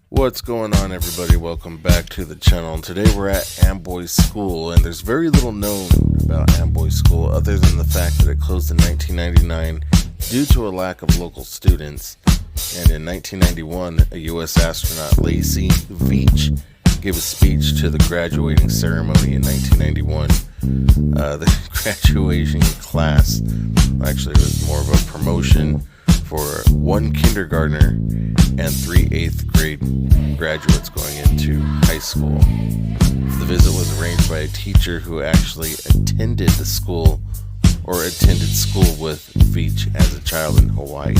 What's going on, everybody? Welcome back to the channel. And today we're at Amboy School, and there's very little known about Amboy School other than the fact that it closed in 1999 due to a lack of local students. And in 1991, a U.S. astronaut, Lacey Veach, gave a speech to the graduating ceremony in 1991. The graduation class, actually, it was more of a promotion for one kindergartner and 3 8th grade graduates going into high school. The visit was arranged by a teacher who actually attended school with Veach as a child in Hawaii.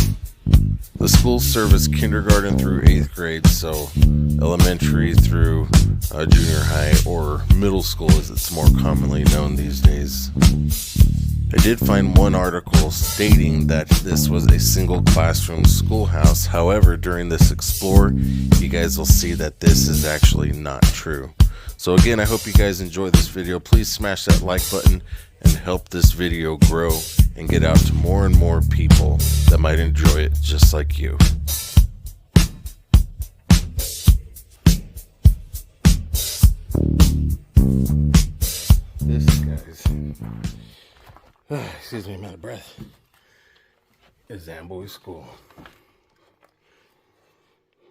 The school serviced kindergarten through 8th grade, so elementary through junior high, or middle school as it's more commonly known these days. I did find one article stating that this was a single classroom schoolhouse. However, during this explore, you guys will see that this is actually not true. So again, I hope you guys enjoy this video. Please smash that like button and help this video grow and get out to more and more people that might enjoy it just like you. This, guys, excuse me, I'm out of breath, is Amboy School.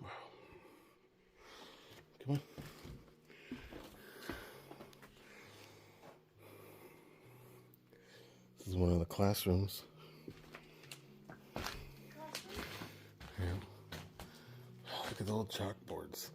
Wow. Come on. This is one of the classrooms. Yeah. Look at the old chalkboards.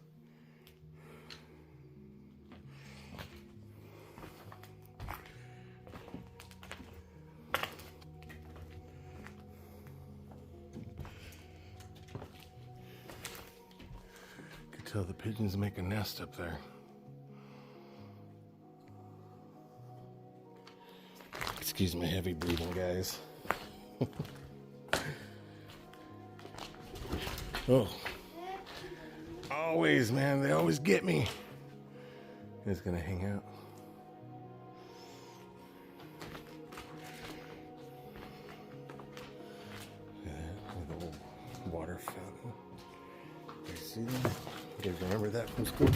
You can tell the pigeons make a nest up there. Excuse my heavy breathing, guys. Oh, always, man, they always get me. He's gonna hang out. Yeah, the old water fountain. You see that? You guys remember that from school?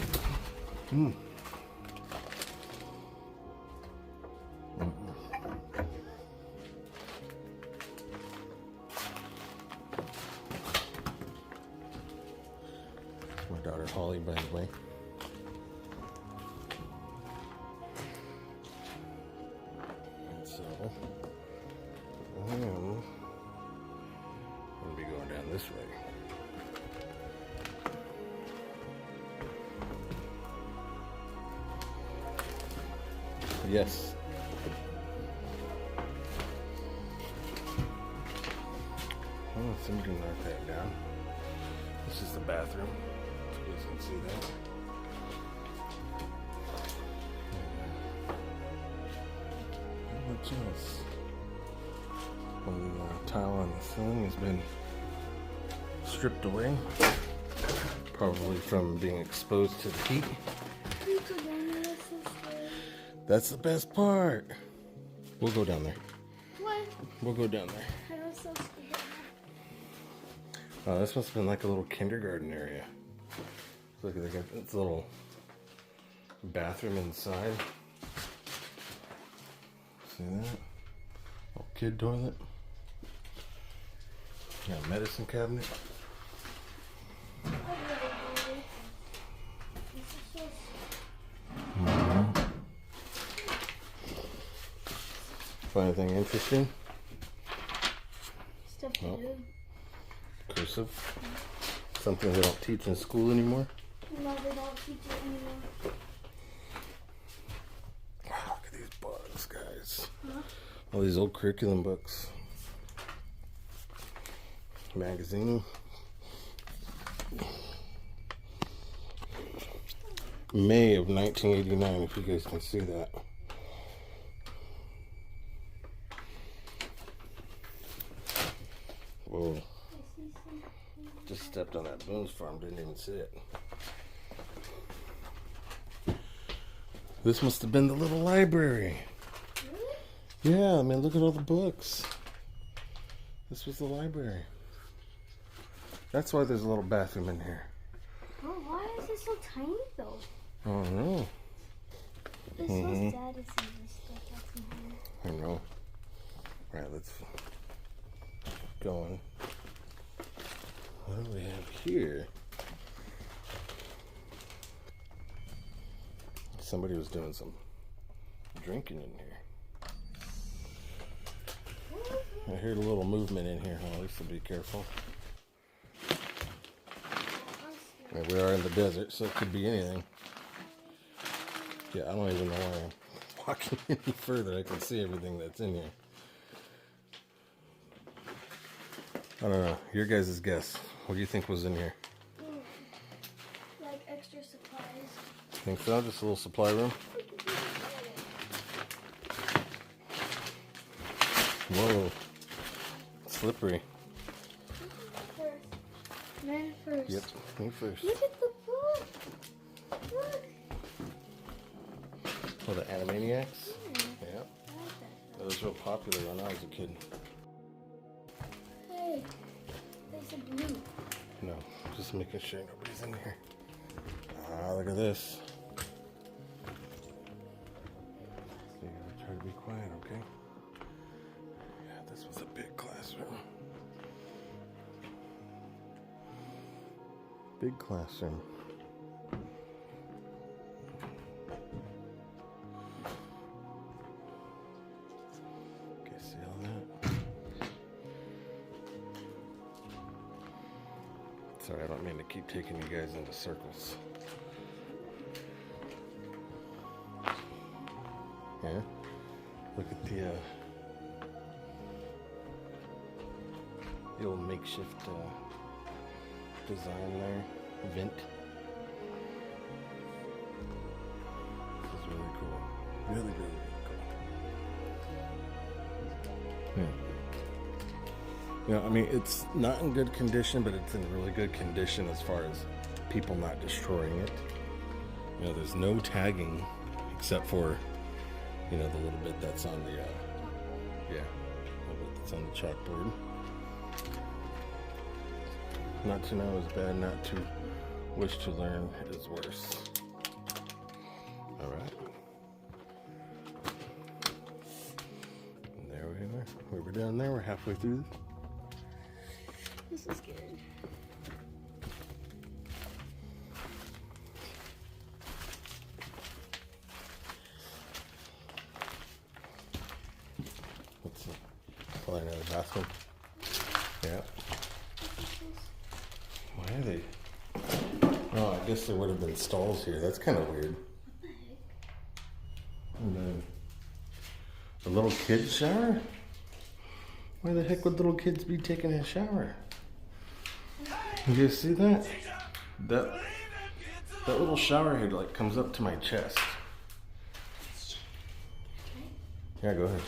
My daughter Holly, by the way. And so, I'm going to be going down this way. Yes. Oh, somebody knocked that down. This is the bathroom. You guys can see that. Not much else. The tile on the ceiling has been stripped away, probably from being exposed to the heat. That's the best part. We'll go down there. What? We'll go down there. I'm so scared. Oh, this must have been like a little kindergarten area. Look at that, it's a little bathroom inside. See that? Little kid toilet. Got a medicine cabinet. Find anything interesting? Stuff to do. Cursive. Something they don't teach in school anymore. No, they don't teach it anymore. Wow, look at these books, guys. Huh? All these old curriculum books. Magazine. May of 1989, if you guys can see that. Whoa. Just stepped on that Boone's farm, didn't even see it. This must have been the little library. Really? Yeah, I mean, look at all the books. This was the library. That's why there's a little bathroom in here. Oh, why is it so tiny though? I don't know. It's so sad to see this stuff that's in here. I know. Alright, let's go on. What do we have here? Somebody was doing some drinking in here. I heard a little movement in here, Holly, so be careful. Yeah, we are in the desert, so it could be anything. Yeah, I don't even know why I'm walking any further. I can see everything that's in here. I don't know. Your guys' guess. What do you think was in here? Like extra supplies. Think so? Just a little supply room? Whoa. Slippery. Man first. Yep, me first. Look at the book. Look. Oh, the Animaniacs? Yeah. I like that. That was real popular when I was a kid. Hey, there's a blue. No, just making sure nobody's in here. Ah, look at this. So you gotta try to be quiet, okay? Yeah, this was a big classroom. Big classroom. Okay, see all that? Sorry, I don't mean to keep taking you guys into circles. Yeah? Look at the old makeshift design there. Vent. This is really cool. Really, really, really cool. Yeah. You know, I mean, it's not in good condition, but it's in really good condition as far as people not destroying it. You know, there's no tagging except for, you know, the little bit that's on the, a little bit that's on the chalkboard. Not to know is bad, not to wish to learn is worse. All right. And there we are. We were down there. We're halfway through. This is good. Let's see. Probably another bathroom. Yeah. Why are they? Oh, I guess there would have been stalls here. That's kind of weird. What the heck? And then a little kid's shower? Why the heck would little kids be taking a shower? You guys see that? That little shower head like comes up to my chest. Yeah, go ahead.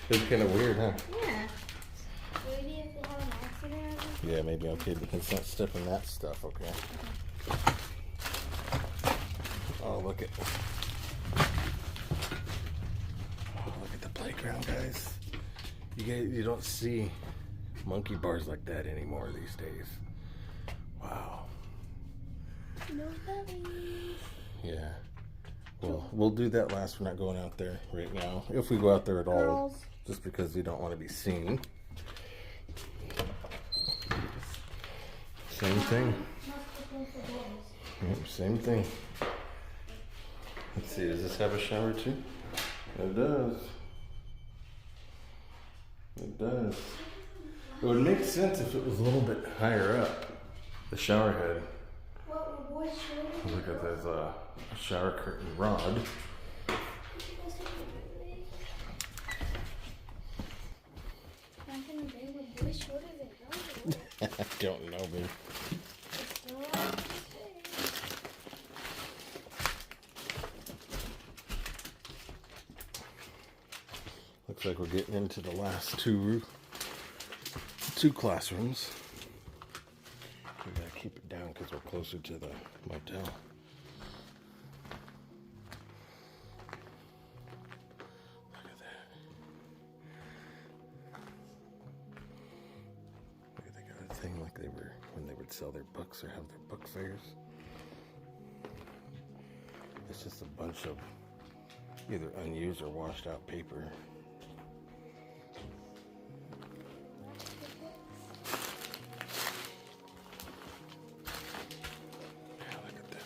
It's kind of weird, huh? Yeah. Maybe if they have an accident or something. Yeah, maybe. Okay, let's not step in that stuff, okay? Oh, look at the playground, guys. You don't see monkey bars like that anymore these days. Wow. No bellies. Yeah. Well, we'll do that last. We're not going out there right now. If we go out there at all. Girls. Just because you don't want to be seen. Same thing. Yep, same thing. Let's see, does this have a shower too? It does. It does. It would make sense if it was a little bit higher up. The shower head. Look at there's a shower curtain rod. I don't know, babe. Looks like we're getting into the last two classrooms. We gotta keep it down because we're closer to the motel. Look at that. when they would sell their books or have their book fairs. It's just a bunch of either unused or washed out paper. Yeah, look at that.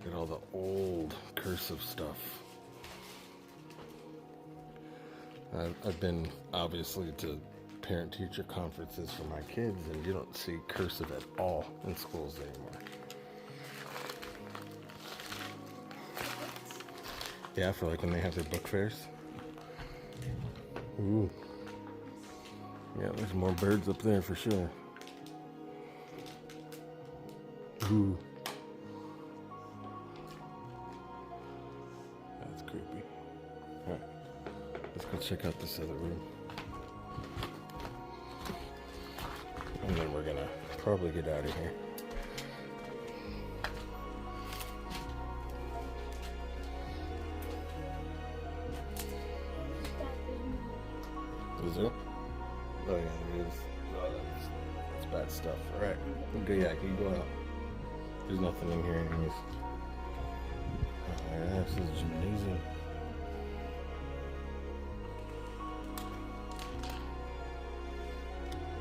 Look at all the old cursive stuff. I've been obviously to parent-teacher conferences for my kids, and you don't see cursive at all in schools anymore. Yeah, for like when they have their book fairs. Ooh. Yeah, there's more birds up there for sure. Ooh. That's creepy. Alright, let's go check out this other room. And then we're gonna probably get out of here. Is there? Oh yeah, there is. Oh, that's bad stuff. Alright. Okay, yeah, you go out. There's nothing in here anyways. Oh yeah, this is Gymnasium.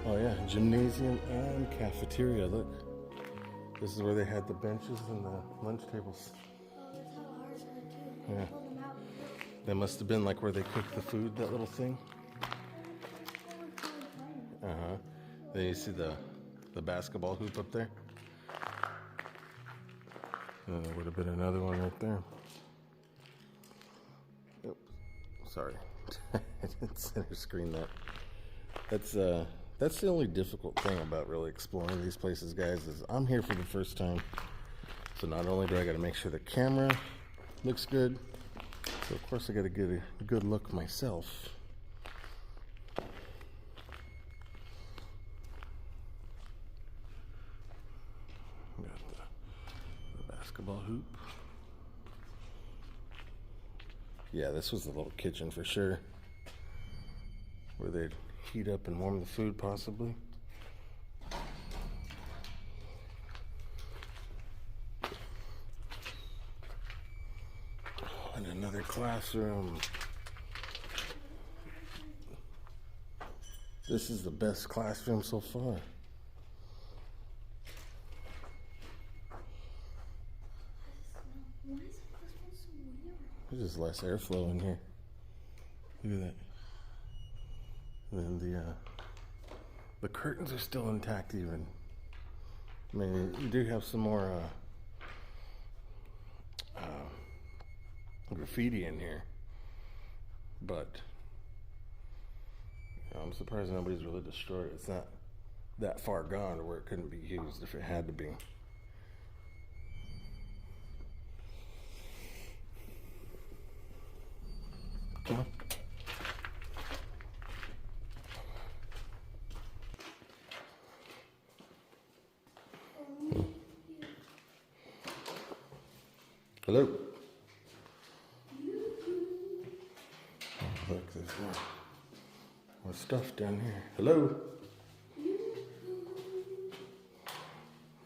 Oh yeah, Gymnasium and cafeteria, look. This is where they had the benches and the lunch tables. Oh, that's how ours were too. Yeah. Pull them out. That must have been like where they cooked the food, that little thing. Uh-huh. Then you see the basketball hoop up there. And there would have been another one right there. Oops. Sorry. I didn't center screen that. That's the only difficult thing about really exploring these places, guys, is I'm here for the first time. So not only do I got to make sure the camera looks good, so of course I got to get a good look myself. Got the basketball hoop. Yeah, this was the little kitchen for sure, where they'd heat up and warm the food possibly. Oh, and another classroom. This is the best classroom so far. Why is this one so weird? There's just less airflow in here. Look at that. And then the curtains are still intact even. I mean, you do have some more graffiti in here, but you know, I'm surprised nobody's really destroyed it. It's not that far gone to where it couldn't be used if it had to be. Come on. Hello. Oh, look, there's more stuff down here. Hello.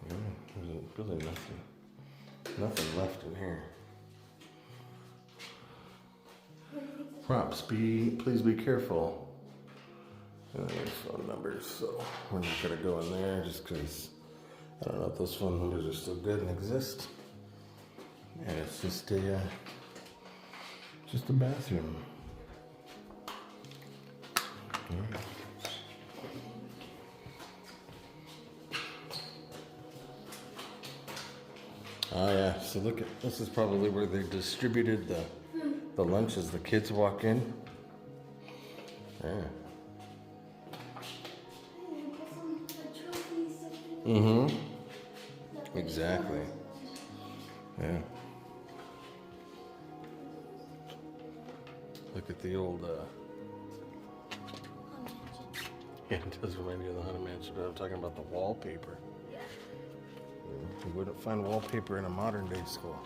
Yeah, there's really nothing left in here. Props, please be careful. And there's phone numbers, so we're not gonna go in there just because I don't know if those phone numbers are still good and exist. And it's just a bathroom. Yeah. Oh yeah, so look at, this is probably where they distributed the lunch as the kids walk in. Yeah. Mm-hmm. Exactly. Yeah. Look at the old, yeah, it does remind me of the Haunted Mansion, but I'm talking about the wallpaper. Yeah. You wouldn't find wallpaper in a modern day school.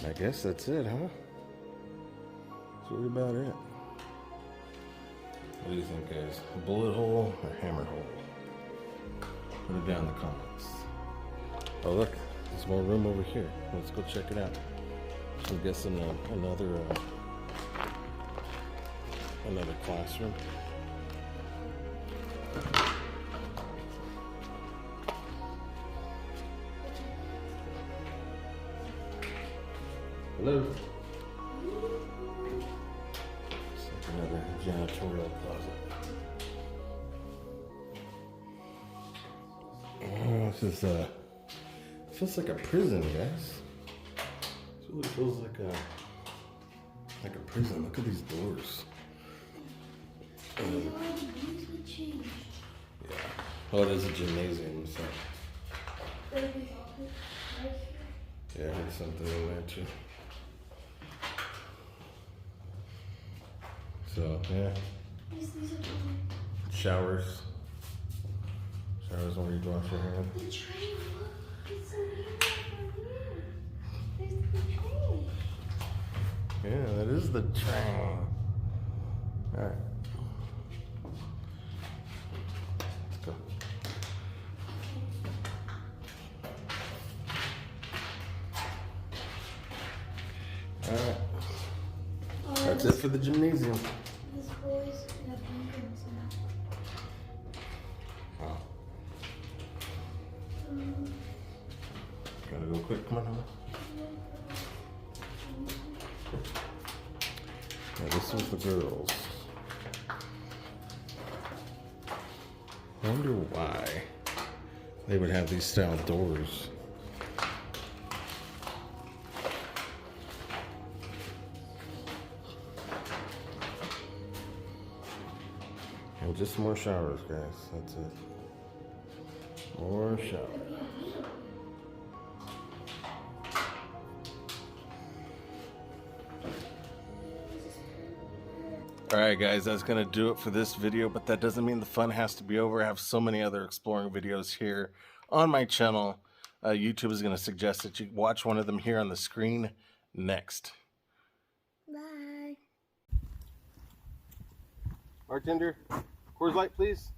I guess that's it, huh? That's really about it. What do you think, guys? A bullet hole or hammer hole? Put it down in the comments. Oh look, there's more room over here. Let's go check it out. I'm guessing another classroom. Hello. It's like another janitorial closet. Oh, this is feels like a prison, guys. This really feels like a prison. Look at these doors. Yeah. Oh, it is a gymnasium, so. Yeah, there's something in there too. So, yeah. Showers. Showers where you wash your hands. The train, look. It's so near. There's the train. Yeah, that is the train. Alright. Let's go. Alright. That's it for the gymnasium. This boys have pumpkins now. Wow. Gotta go quick, come on, come on. Yeah, this was the girls. I wonder why they would have these style doors. And just more showers, guys. That's it. More showers. Alright guys, that's going to do it for this video, but that doesn't mean the fun has to be over. I have so many other exploring videos here on my channel. YouTube is going to suggest that you watch one of them here on the screen next. Bye. Bartender, Coors Light, please.